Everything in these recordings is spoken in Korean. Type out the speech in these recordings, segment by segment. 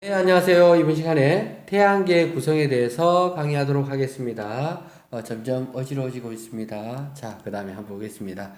네, 안녕하세요. 이번 시간에 태양계 구성에 대해서 강의하도록 하겠습니다. 점점 어지러워지고 있습니다. 자, 그 다음에 한번 보겠습니다.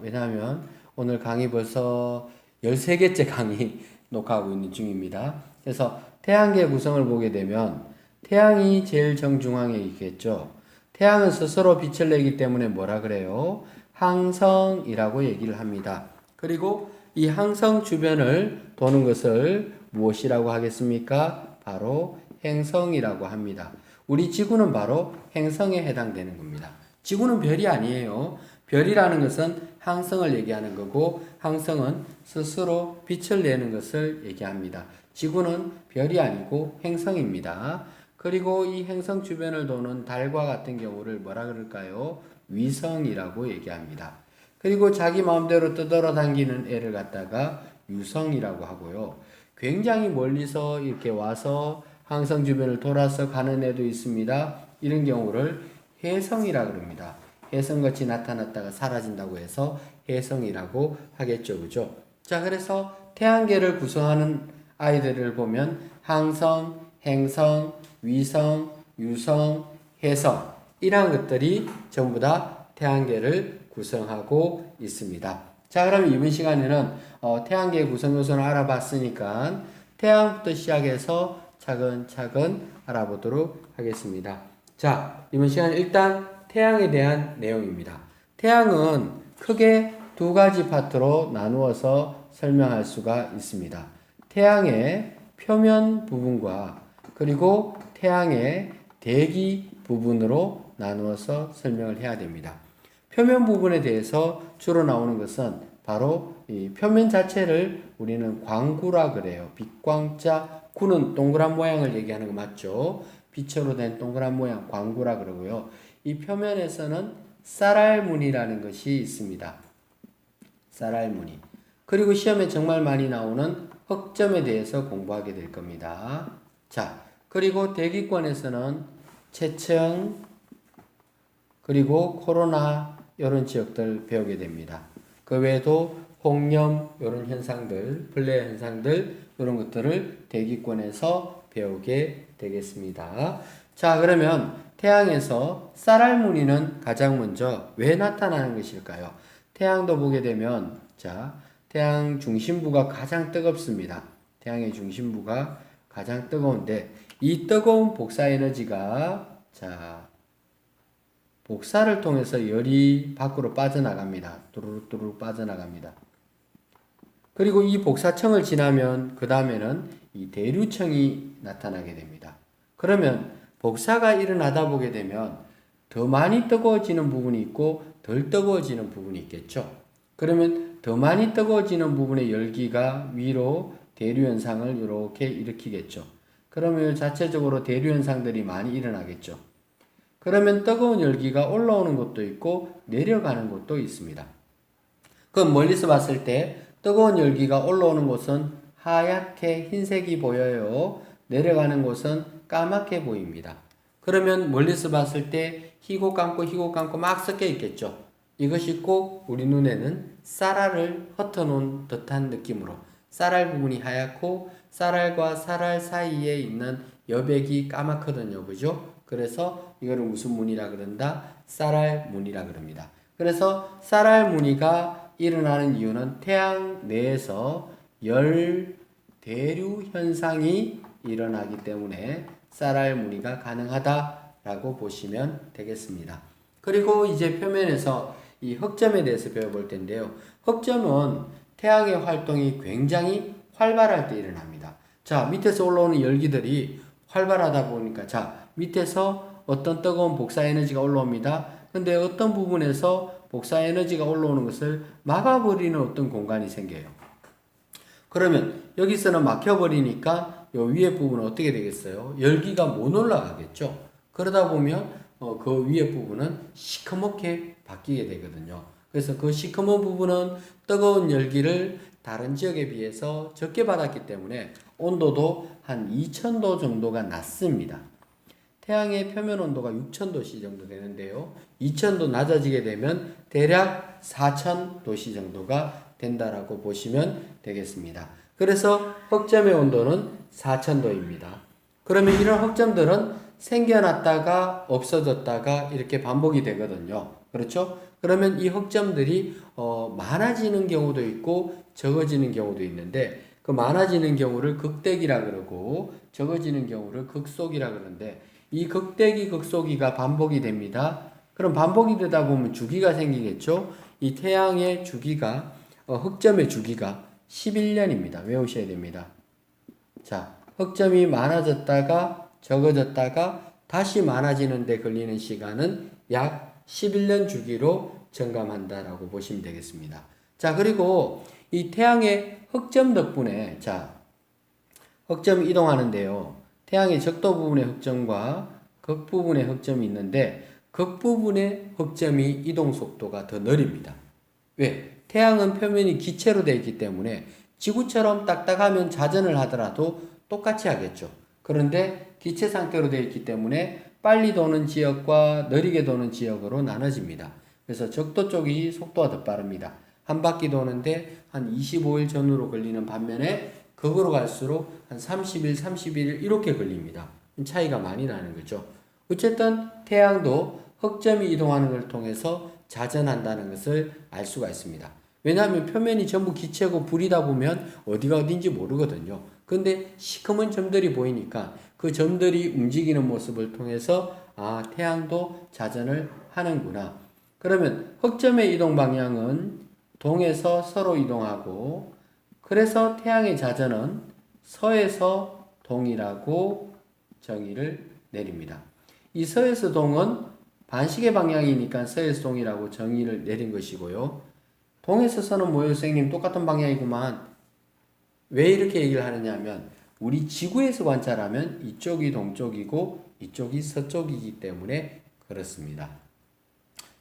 왜냐하면 오늘 강의 벌써 13개째 강의 녹화하고 있는 중입니다. 그래서 태양계 구성을 보게 되면 태양이 제일 정중앙에 있겠죠. 태양은 스스로 빛을 내기 때문에 뭐라 그래요? 항성이라고 얘기를 합니다. 그리고 이 항성 주변을 도는 것을 무엇이라고 하겠습니까? 바로 행성이라고 합니다. 우리 지구는 바로 행성에 해당되는 겁니다. 지구는 별이 아니에요. 별이라는 것은 항성을 얘기하는 거고 항성은 스스로 빛을 내는 것을 얘기합니다. 지구는 별이 아니고 행성입니다. 그리고 이 행성 주변을 도는 달과 같은 경우를 뭐라 그럴까요? 위성이라고 얘기합니다. 그리고 자기 마음대로 떠돌아다니는 애를 갖다가 유성이라고 하고요. 굉장히 멀리서 이렇게 와서 항성 주변을 돌아서 가는 애도 있습니다. 이런 경우를 혜성이라고 합니다. 혜성같이 나타났다가 사라진다고 해서 혜성이라고 하겠죠. 그죠? 자, 그래서 태양계를 구성하는 아이들을 보면 항성, 행성, 위성, 유성, 혜성 이러한 것들이 전부 다 태양계를 구성하고 있습니다. 자, 그럼 이번 시간에는 태양계 구성 요소를 알아봤으니까 태양부터 시작해서 차근차근 알아보도록 하겠습니다. 자, 이번 시간은 일단 태양에 대한 내용입니다. 태양은 크게 두 가지 파트로 나누어서 설명할 수가 있습니다. 태양의 표면 부분과 그리고 태양의 대기 부분으로 나누어서 설명을 해야 됩니다. 표면 부분에 대해서 주로 나오는 것은 바로 이 표면 자체를 우리는 광구라 그래요. 빛광자, 구는 동그란 모양을 얘기하는 거 맞죠? 빛으로 된 동그란 모양 광구라 그러고요. 이 표면에서는 쌀알무늬라는 것이 있습니다. 쌀알무늬. 그리고 시험에 정말 많이 나오는 흑점에 대해서 공부하게 될 겁니다. 자, 그리고 대기권에서는 체청, 그리고 코로나 이런 지역들 배우게 됩니다. 그 외에도 홍염 이런 현상들, 플레어 현상들 이런 것들을 대기권에서 배우게 되겠습니다. 자, 그러면 태양에서 쌀알무늬는 가장 먼저 왜 나타나는 것일까요? 태양도 보게 되면 자, 태양 중심부가 가장 뜨겁습니다. 태양의 중심부가 가장 뜨거운데 이 뜨거운 복사 에너지가 자, 복사를 통해서 열이 밖으로 빠져나갑니다. 뚜루루뚜루 빠져나갑니다. 그리고 이 복사청을 지나면 그 다음에는 이 대류청이 나타나게 됩니다. 그러면 복사가 일어나다 보게 되면 더 많이 뜨거워지는 부분이 있고 덜 뜨거워지는 부분이 있겠죠. 그러면 더 많이 뜨거워지는 부분의 열기가 위로 대류현상을 이렇게 일으키겠죠. 그러면 자체적으로 대류현상들이 많이 일어나겠죠. 그러면 뜨거운 열기가 올라오는 곳도 있고 내려가는 곳도 있습니다. 그럼 멀리서 봤을 때 뜨거운 열기가 올라오는 곳은 하얗게 흰색이 보여요. 내려가는 곳은 까맣게 보입니다. 그러면 멀리서 봤을 때 희고 감고 막 섞여 있겠죠. 이것이 꼭 우리 눈에는 쌀알을 흩어놓은 듯한 느낌으로 쌀알 부분이 하얗고 쌀알과 쌀알 사이에 있는 여백이 까맣거든요. 그죠? 그래서 이거를 무슨 무늬라 그런다? 쌀알 무늬라 그럽니다. 그래서 쌀알 무늬가 일어나는 이유는 태양 내에서 열 대류 현상이 일어나기 때문에 쌀알 무늬가 가능하다라고 보시면 되겠습니다. 그리고 이제 표면에서 이 흑점에 대해서 배워볼 텐데요. 흑점은 태양의 활동이 굉장히 활발할 때 일어납니다. 자, 밑에서 올라오는 열기들이 활발하다 보니까 자, 밑에서 어떤 뜨거운 복사 에너지가 올라옵니다. 근데 어떤 부분에서 복사 에너지가 올라오는 것을 막아버리는 어떤 공간이 생겨요. 그러면 여기서는 막혀버리니까 요 위에 부분은 어떻게 되겠어요? 열기가 못 올라가겠죠. 그러다 보면 그 위에 부분은 시커멓게 바뀌게 되거든요. 그래서 그 시커먼 부분은 뜨거운 열기를 다른 지역에 비해서 적게 받았기 때문에 온도도 한 2000도 정도가 낮습니다. 태양의 표면 온도가 6000도씨 정도 되는데요. 2000도 낮아지게 되면 대략 4000도씨 정도가 된다라고 보시면 되겠습니다. 그래서 흑점의 온도는 4000도입니다. 그러면 이런 흑점들은 생겨났다가 없어졌다가 이렇게 반복이 되거든요. 그렇죠? 그러면 이 흑점들이 많아지는 경우도 있고 적어지는 경우도 있는데 그 많아지는 경우를 극대기라 그러고 적어지는 경우를 극소기라 그러는데 이 극대기 극소기가 반복이 됩니다. 그럼 반복이 되다 보면 주기가 생기겠죠? 이 태양의 주기가 흑점의 주기가 11년입니다. 외우셔야 됩니다. 자, 흑점이 많아졌다가 적어졌다가 다시 많아지는 데 걸리는 시간은 약 11년 주기로 증감한다라고 보시면 되겠습니다. 자, 그리고 이 태양의 흑점 덕분에 흑점이 이동하는데요. 태양의 적도 부분의 흑점과 극 부분의 흑점이 있는데 극 부분의 흑점이 이동 속도가 더 느립니다. 왜? 태양은 표면이 기체로 되어 있기 때문에 지구처럼 딱딱하면 자전을 하더라도 똑같이 하겠죠. 그런데 기체 상태로 되어 있기 때문에 빨리 도는 지역과 느리게 도는 지역으로 나눠집니다. 그래서 적도 쪽이 속도가 더 빠릅니다. 한 바퀴 도는데 한 25일 전후로 걸리는 반면에 극으로 갈수록 한 30일, 31일 이렇게 걸립니다. 차이가 많이 나는 거죠. 어쨌든 태양도 흑점이 이동하는 걸 통해서 자전한다는 것을 알 수가 있습니다. 왜냐하면 표면이 전부 기체고 불이다 보면 어디가 어딘지 모르거든요. 근데 시커먼 점들이 보이니까 그 점들이 움직이는 모습을 통해서 태양도 자전을 하는구나. 그러면 흑점의 이동 방향은 동에서 서로 이동하고 그래서 태양의 자전은 서에서 동이라고 정의를 내립니다. 이 서에서 동은 반시계 방향이니까 서에서 동이라고 정의를 내린 것이고요. 동에서 서는 뭐예요, 선생님? 똑같은 방향이구만. 왜 이렇게 얘기를 하느냐 하면 우리 지구에서 관찰하면 이쪽이 동쪽이고 이쪽이 서쪽이기 때문에 그렇습니다.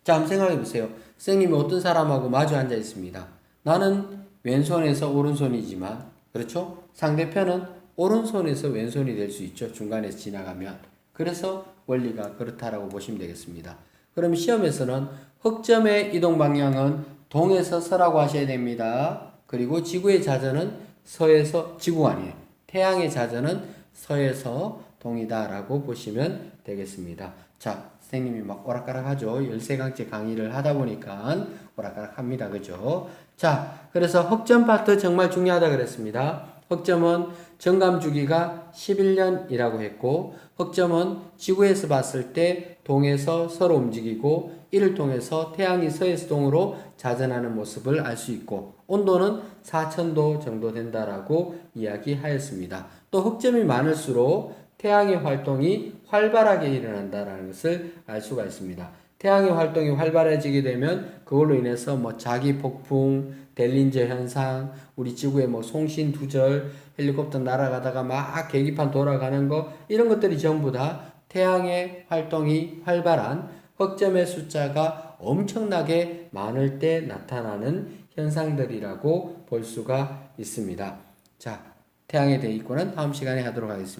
자, 한번 생각해 보세요. 선생님이 어떤 사람하고 마주 앉아 있습니다. 나는 왼손에서 오른손이지만 그렇죠? 상대편은 오른손에서 왼손이 될 수 있죠. 중간에서 지나가면. 그래서 원리가 그렇다라고 보시면 되겠습니다. 그럼 시험에서는 흑점의 이동 방향은 동에서 서라고 하셔야 됩니다. 그리고 지구의 자전은 서에서, 지구가 아니에요. 태양의 자전은 서에서 동이다라고 보시면 되겠습니다. 자, 선생님이 막 오락가락하죠. 13강째 강의를 하다 보니까 오락가락합니다. 그죠? 자, 그래서 흑점 파트 정말 중요하다 그랬습니다. 흑점은 정감 주기가 11년이라고 했고 흑점은 지구에서 봤을 때 동에서 서로 움직이고 이를 통해서 태양이 서에서 동으로 자전하는 모습을 알 수 있고 온도는 4000도 정도 된다라고 이야기하였습니다. 또 흑점이 많을수록 태양의 활동이 활발하게 일어난다는 것을 알 수가 있습니다. 태양의 활동이 활발해지게 되면 그걸로 인해서 자기 폭풍, 델린저 현상, 우리 지구의 송신두절, 헬리콥터 날아가다가 막 계기판 돌아가는 거 이런 것들이 전부 다 태양의 활동이 활발한 흑점의 숫자가 엄청나게 많을 때 나타나는 현상들이라고 볼 수가 있습니다. 자, 태양의 대입권은 다음 시간에 하도록 하겠습니다.